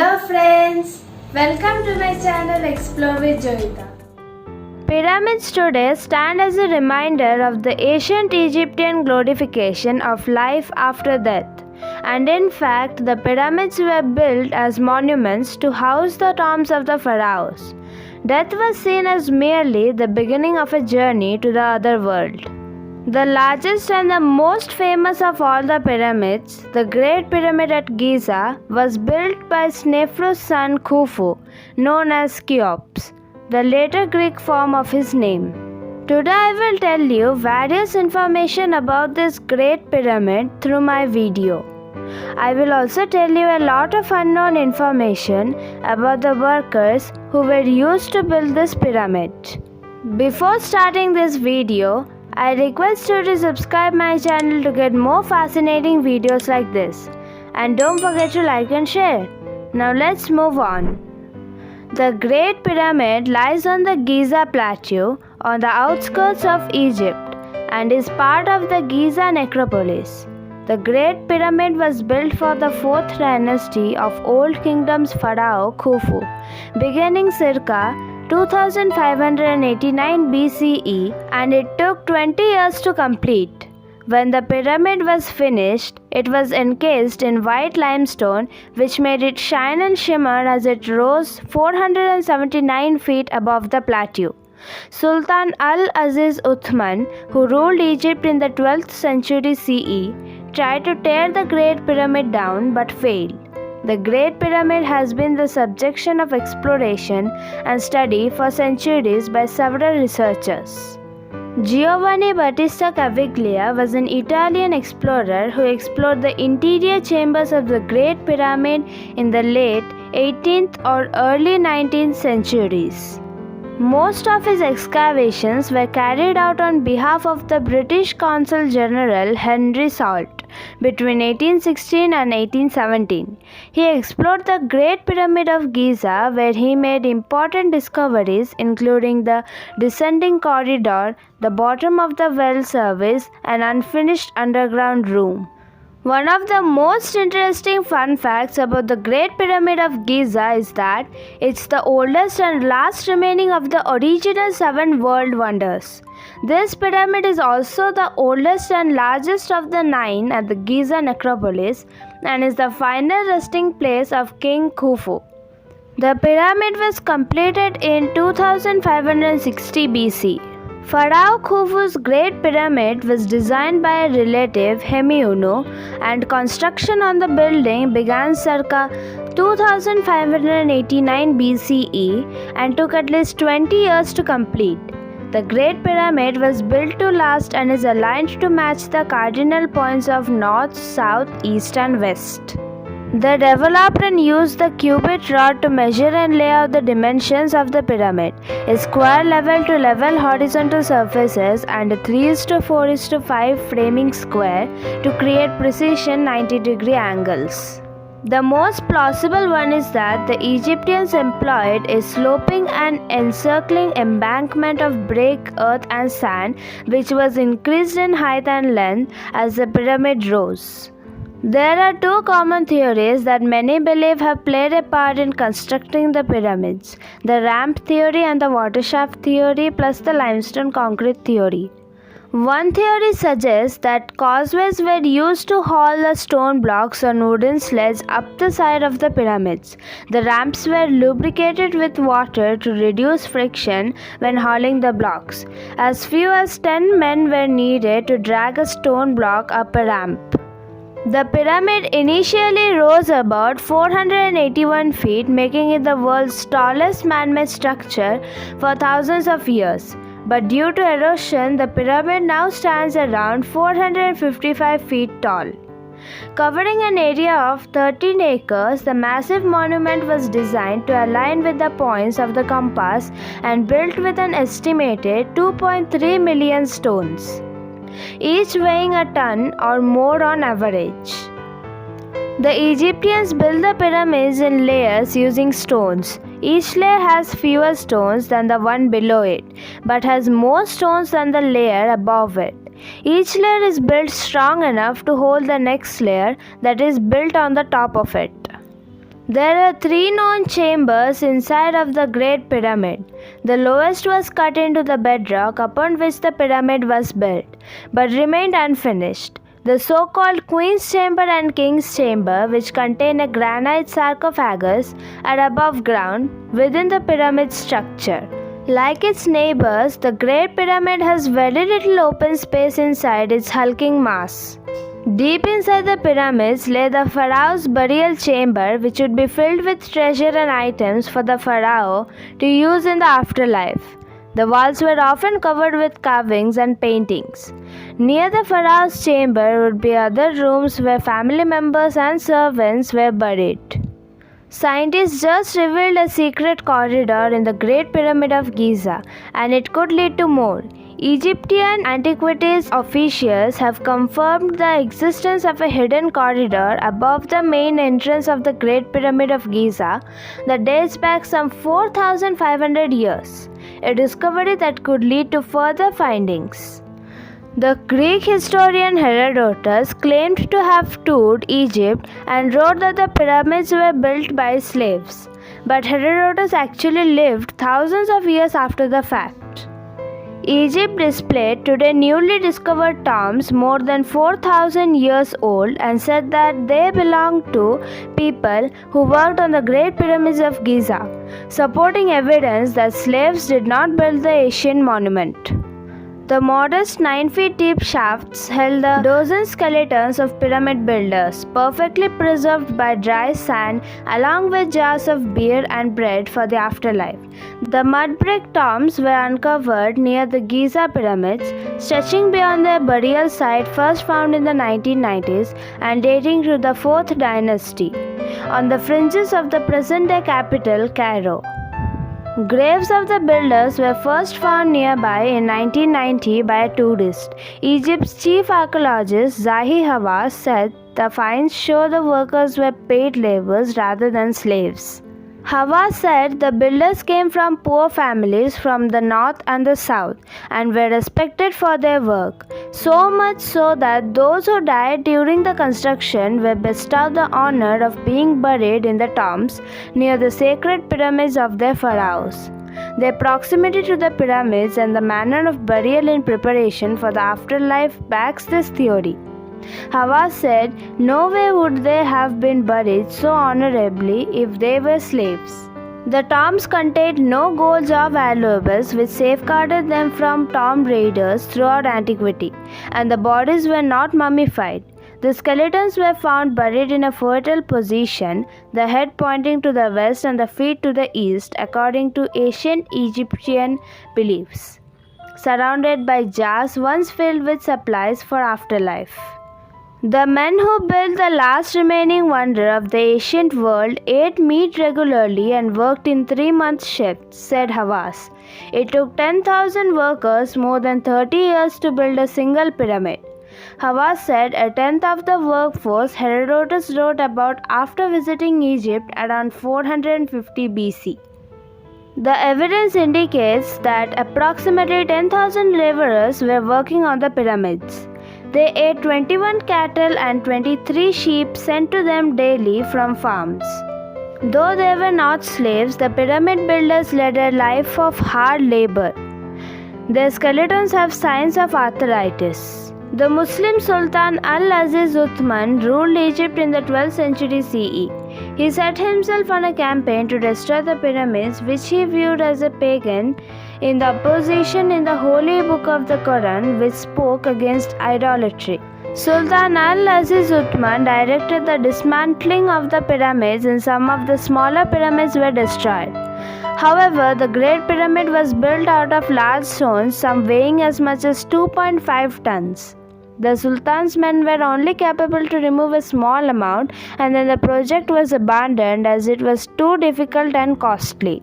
Hello friends, welcome to my channel Explore with Joyita. Pyramids today stand as a reminder of the ancient Egyptian glorification of life after death. And in fact, the pyramids were built as monuments to house the tombs of the pharaohs. Death was seen as merely the beginning of a journey to the other world. The largest and the most famous of all the pyramids, the Great Pyramid at Giza, was built by Snefru's son Khufu, known as Cheops, the later Greek form of his name. Today I will tell you various information about this Great Pyramid through my video. I will also tell you a lot of unknown information about the workers who were used to build this pyramid. Before starting this video, I request you to subscribe my channel to get more fascinating videos like this. And don't forget to like and share. Now let's move on. The Great Pyramid lies on the Giza Plateau on the outskirts of Egypt and is part of the Giza necropolis. The Great Pyramid was built for the 4th dynasty of Old Kingdom's pharaoh Khufu, beginning circa 2589 BCE, and it took 20 years to complete. When the pyramid was finished, it was encased in white limestone, which made it shine and shimmer as it rose 479 feet above the plateau. Sultan Al-Aziz Uthman, who ruled Egypt in the 12th century CE, tried to tear the Great Pyramid down but failed. The Great Pyramid has been the subject of exploration and study for centuries by several researchers. Giovanni Battista Caviglia was an Italian explorer who explored the interior chambers of the Great Pyramid in the late 18th or early 19th centuries. Most of his excavations were carried out on behalf of the British Consul General Henry Salt between 1816 and 1817. He explored the Great Pyramid of Giza, where he made important discoveries including the descending corridor, the bottom of the well service, and unfinished underground room. One of the most interesting fun facts about the Great Pyramid of Giza is that it's the oldest and last remaining of the original 7 world wonders. This pyramid is also the oldest and largest of the 9 at the Giza necropolis and is the final resting place of King Khufu. The pyramid was completed in 2560 BC. Pharaoh Khufu's Great Pyramid was designed by a relative, Hemiunu, and construction on the building began circa 2589 BCE and took at least 20 years to complete. The Great Pyramid was built to last and is aligned to match the cardinal points of north, south, east, and west. They developed and used the cubit rod to measure and lay out the dimensions of the pyramid, a square level-to-level horizontal surfaces and a 3:4:5 framing square to create precision 90-degree angles. The most plausible one is that the Egyptians employed a sloping and encircling embankment of break earth and sand, which was increased in height and length as the pyramid rose. There are 2 common theories that many believe have played a part in constructing the pyramids: the ramp theory and the water shaft theory, plus the limestone concrete theory. One theory suggests that causeways were used to haul the stone blocks on wooden sleds up the side of the pyramids. The ramps were lubricated with water to reduce friction when hauling the blocks. As few as 10 men were needed to drag a stone block up a ramp. The pyramid initially rose about 481 feet, making it the world's tallest man-made structure for thousands of years. But due to erosion, the pyramid now stands around 455 feet tall. Covering an area of 13 acres, the massive monument was designed to align with the points of the compass and built with an estimated 2.3 million stones, each weighing a ton or more on average. The Egyptians built the pyramids in layers using stones. Each layer has fewer stones than the one below it, but has more stones than the layer above it. Each layer is built strong enough to hold the next layer that is built on the top of it. There are three known chambers inside of the Great Pyramid. The lowest was cut into the bedrock upon which the pyramid was built, but remained unfinished. The so-called Queen's Chamber and King's Chamber, which contain a granite sarcophagus, are above ground within the pyramid structure. Like its neighbors, the Great Pyramid has very little open space inside its hulking mass. Deep inside the pyramids lay the pharaoh's burial chamber, which would be filled with treasure and items for the pharaoh to use in the afterlife. The walls were often covered with carvings and paintings. Near the pharaoh's chamber would be other rooms where family members and servants were buried. Scientists just revealed a secret corridor in the Great Pyramid of Giza, and it could lead to more. Egyptian antiquities officials have confirmed the existence of a hidden corridor above the main entrance of the Great Pyramid of Giza that dates back some 4,500 years, a discovery that could lead to further findings. The Greek historian Herodotus claimed to have toured Egypt and wrote that the pyramids were built by slaves, but Herodotus actually lived thousands of years after the fact. Egypt displayed today newly discovered tombs more than 4,000 years old and said that they belonged to people who worked on the Great Pyramids of Giza, supporting evidence that slaves did not build the ancient monument. The modest 9 feet deep shafts held a dozen skeletons of pyramid builders, perfectly preserved by dry sand, along with jars of beer and bread for the afterlife. The mud brick tombs were uncovered near the Giza pyramids, stretching beyond their burial site first found in the 1990s and dating to the 4th dynasty, on the fringes of the present-day capital, Cairo. Graves of the builders were first found nearby in 1990 by a tourist. Egypt's chief archaeologist Zahi Hawass said the finds show the workers were paid laborers rather than slaves. Hawass said the builders came from poor families from the north and the south and were respected for their work, so much so that those who died during the construction were bestowed the honor of being buried in the tombs near the sacred pyramids of their pharaohs. Their proximity to the pyramids and the manner of burial in preparation for the afterlife backs this theory. Hawass said, no way would they have been buried so honorably if they were slaves. The tombs contained no golds or valuables which safeguarded them from tomb raiders throughout antiquity, and the bodies were not mummified. The skeletons were found buried in a fetal position, the head pointing to the west and the feet to the east, according to ancient Egyptian beliefs, surrounded by jars once filled with supplies for afterlife. The men who built the last remaining wonder of the ancient world ate meat regularly and worked in 3-month shifts, said Hawass. It took 10,000 workers more than 30 years to build a single pyramid. Hawass said a tenth of the workforce Herodotus wrote about after visiting Egypt around 450 BC. The evidence indicates that approximately 10,000 laborers were working on the pyramids. They ate 21 cattle and 23 sheep sent to them daily from farms. Though they were not slaves, the pyramid builders led a life of hard labor. Their skeletons have signs of arthritis. The Muslim Sultan Al-Aziz Uthman ruled Egypt in the 12th century CE. He set himself on a campaign to destroy the pyramids, which he viewed as a pagan in the opposition in the holy book of the Quran, which spoke against idolatry. Sultan Al-Aziz Uthman directed the dismantling of the pyramids, and some of the smaller pyramids were destroyed. However, the Great Pyramid was built out of large stones, some weighing as much as 2.5 tons. The Sultan's men were only capable to remove a small amount, and then the project was abandoned as it was too difficult and costly.